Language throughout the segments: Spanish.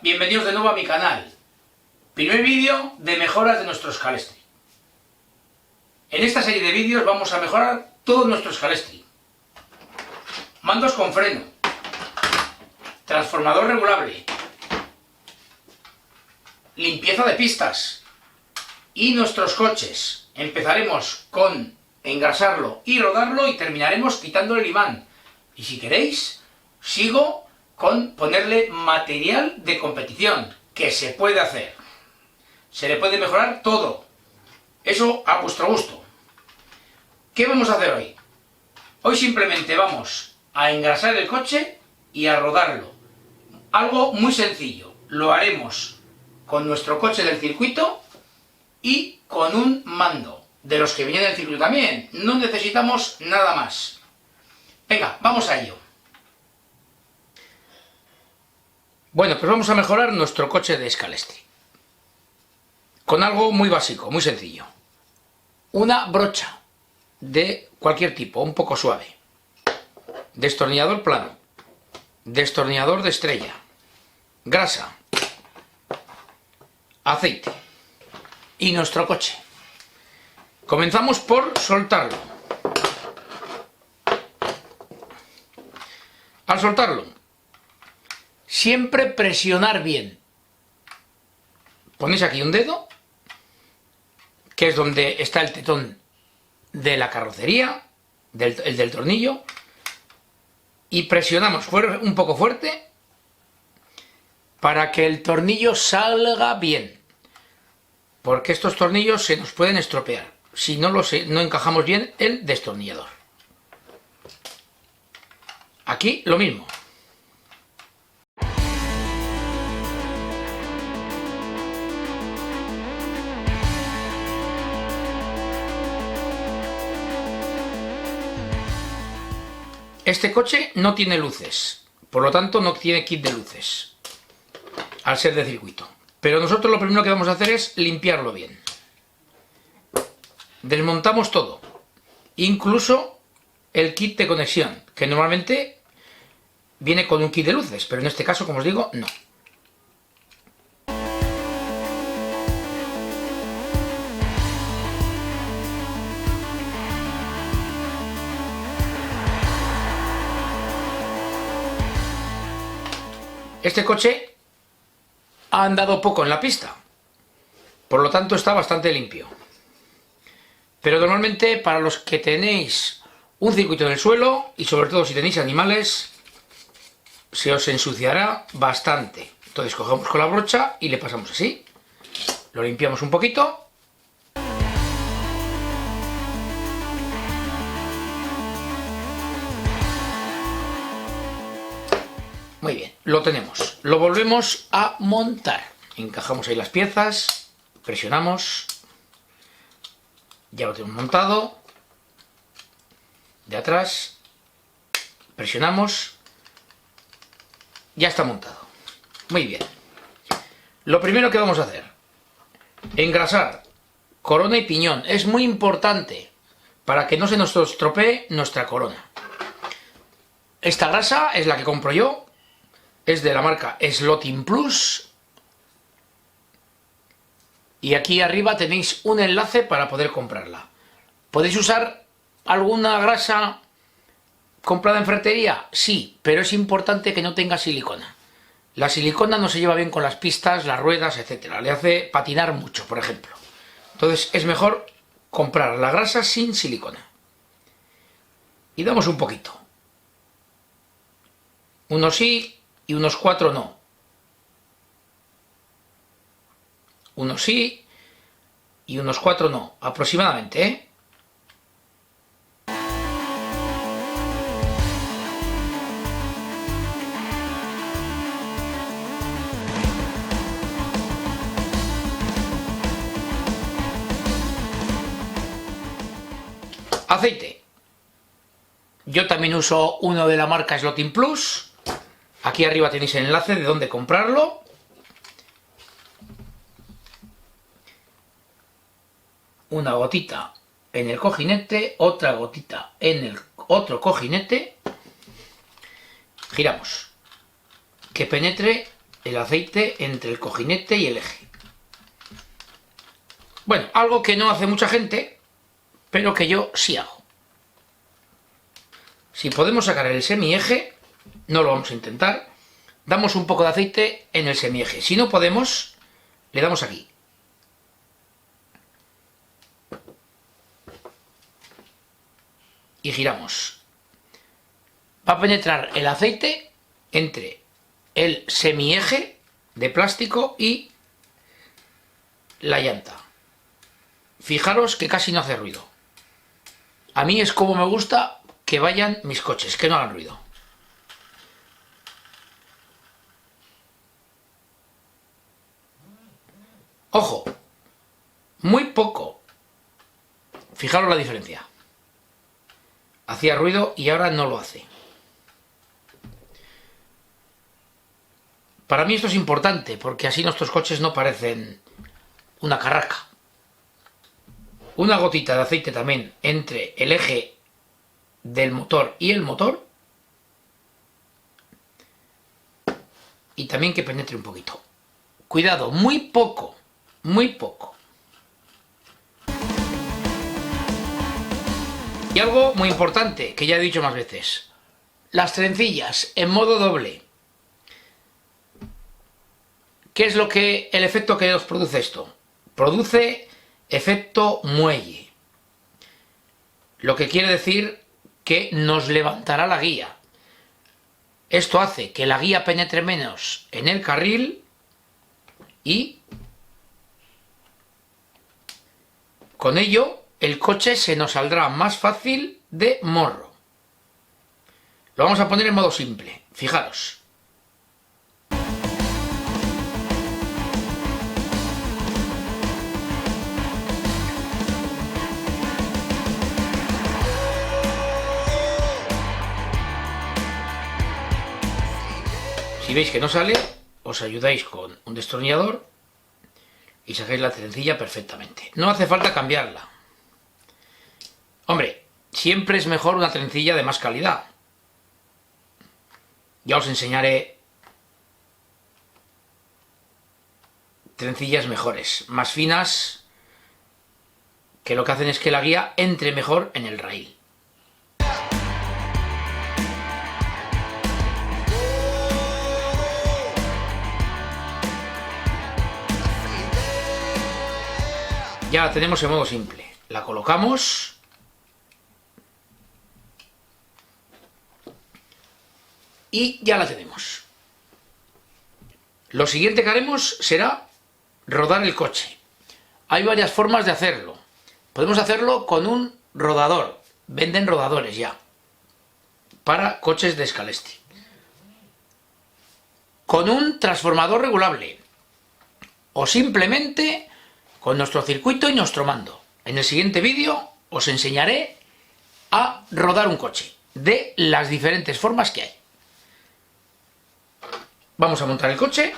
bienvenidos de nuevo a mi canal. Primer vídeo de mejoras de nuestro Scalestri. En esta serie de vídeos vamos a mejorar todo nuestro Scalestri. Mandos con freno, transformador regulable, limpieza de pistas y nuestros coches. Empezaremos con engrasarlo y rodarlo y terminaremos quitándole el imán. Y si queréis, sigo con ponerle material de competición, que se puede hacer. Se le puede mejorar todo. Eso a vuestro gusto. ¿Qué vamos a hacer hoy? Hoy simplemente vamos a engrasar el coche y a rodarlo. Algo muy sencillo. Lo haremos con nuestro coche del circuito y con un mando. De los que vienen del circuito también. No necesitamos nada más. Venga, vamos a ello. Bueno, pues vamos a mejorar nuestro coche de Scalestri. Con algo muy básico, muy sencillo. Una brocha de cualquier tipo, un poco suave. Destornillador plano. Destornillador de estrella. Grasa. Aceite. Y nuestro coche. Comenzamos por soltarlo. Al soltarlo, siempre presionar bien. Ponéis aquí un dedo, que es donde está el tetón de la carrocería, el del tornillo, y presionamos un poco fuerte para que el tornillo salga bien, porque estos tornillos se nos pueden estropear si no encajamos bien el destornillador. Aquí lo mismo. Este coche no tiene luces, por lo tanto no tiene kit de luces, al ser de circuito. Pero nosotros lo primero que vamos a hacer es limpiarlo bien. Desmontamos todo, incluso el kit de conexión, que normalmente viene con un kit de luces, pero en este caso, como os digo, no. Este coche ha andado poco en la pista, por lo tanto está bastante limpio. Pero normalmente para los que tenéis un circuito en el suelo, y sobre todo si tenéis animales, se os ensuciará bastante. Entonces cogemos con la brocha y le pasamos así, lo limpiamos un poquito. Muy bien, lo tenemos. Lo volvemos a montar. Encajamos ahí las piezas, presionamos. Ya lo tenemos montado. De atrás, presionamos. Ya está montado. Muy bien. Lo primero que vamos a hacer, engrasar corona y piñón. Es muy importante para que no se nos estropee nuestra corona. Esta grasa es la que compro yo. Es de la marca Slotin Plus. Y aquí arriba tenéis un enlace para poder comprarla. ¿Podéis usar alguna grasa comprada en ferretería? Sí, pero es importante que no tenga silicona. La silicona no se lleva bien con las pistas, las ruedas, etc. Le hace patinar mucho, por ejemplo. Entonces es mejor comprar la grasa sin silicona. Y damos un poquito. Unos sí y unos 4 no. Unos sí y unos 4 no, aproximadamente, ¿eh? Aceite. Yo también uso uno de la marca Slotin Plus. Aquí arriba tenéis el enlace de dónde comprarlo. Una gotita en el cojinete, otra gotita en el otro cojinete. Giramos. Que penetre el aceite entre el cojinete y el eje. Bueno, algo que no hace mucha gente, pero que yo sí hago. Si podemos sacar el semieje, no lo vamos a intentar, damos un poco de aceite en el semieje. Si no podemos, le damos aquí. Y giramos. Va a penetrar el aceite entre el semieje de plástico y la llanta. Fijaros que casi no hace ruido. A mí es como me gusta que vayan mis coches, que no hagan ruido. Ojo, muy poco. Fijaros la diferencia. Hacía ruido y ahora no lo hace. Para mí esto es importante, porque así nuestros coches no parecen una carraca. Una gotita de aceite también entre el eje del motor y el motor. Y también que penetre un poquito. Cuidado, muy poco, muy poco. Y algo muy importante, que ya he dicho más veces. Las trencillas en modo doble. ¿Qué es el efecto que os produce esto? Produce efecto muelle. Lo que quiere decir que nos levantará la guía. Esto hace que la guía penetre menos en el carril y con ello el coche se nos saldrá más fácil de morro. Lo vamos a poner en modo simple. Fijaros. Si veis que no sale, os ayudáis con un destornillador y sacáis la trencilla perfectamente. No hace falta cambiarla. Hombre, siempre es mejor una trencilla de más calidad. Ya os enseñaré trencillas mejores, más finas, que lo que hacen es que la guía entre mejor en el raíl. Ya la tenemos en modo simple. La colocamos. Y ya la tenemos. Lo siguiente que haremos será rodar el coche. Hay varias formas de hacerlo. Podemos hacerlo con un rodador. Venden rodadores ya. Para coches de Scalesti. Con un transformador regulable. O simplemente con nuestro circuito y nuestro mando. En el siguiente vídeo os enseñaré a rodar un coche. De las diferentes formas que hay. Vamos a montar el coche.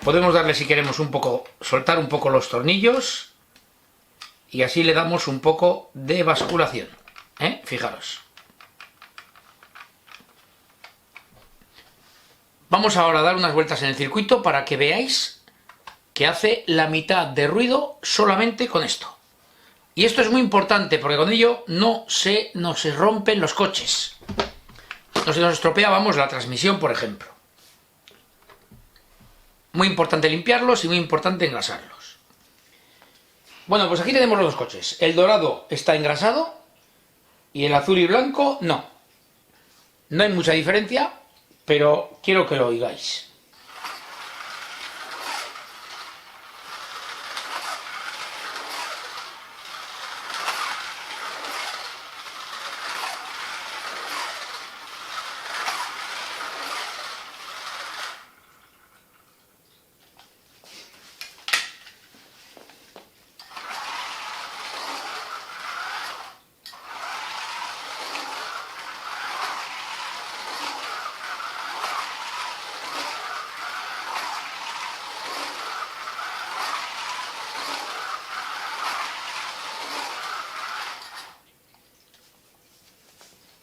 Podemos darle, si queremos, soltar un poco los tornillos y así le damos un poco de basculación. Fijaros. Vamos ahora a dar unas vueltas en el circuito para que veáis que hace la mitad de ruido solamente con esto. Y esto es muy importante porque con ello no se rompen los coches. No se nos estropea, la transmisión, por ejemplo. Muy importante limpiarlos y muy importante engrasarlos. Bueno, pues aquí tenemos los dos coches. El dorado está engrasado y el azul y blanco no. No hay mucha diferencia, pero quiero que lo oigáis.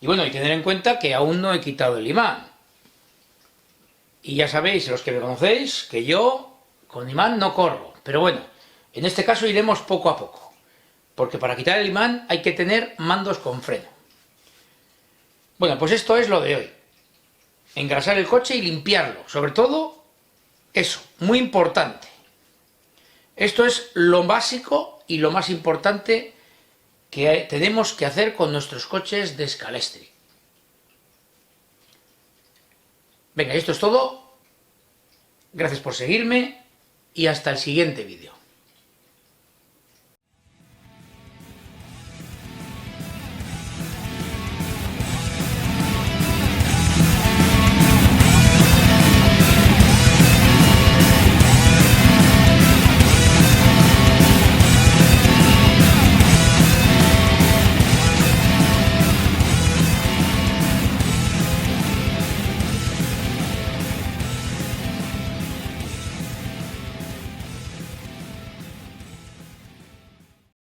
Y bueno, y tener en cuenta que aún no he quitado el imán. Y ya sabéis, los que me conocéis, que yo con imán no corro. Pero bueno, en este caso iremos poco a poco. Porque para quitar el imán hay que tener mandos con freno. Bueno, pues esto es lo de hoy. Engrasar el coche y limpiarlo. Sobre todo, eso, muy importante. Esto es lo básico y lo más importante que tenemos que hacer con nuestros coches de Scalextric. Venga, esto es todo. Gracias por seguirme y hasta el siguiente vídeo.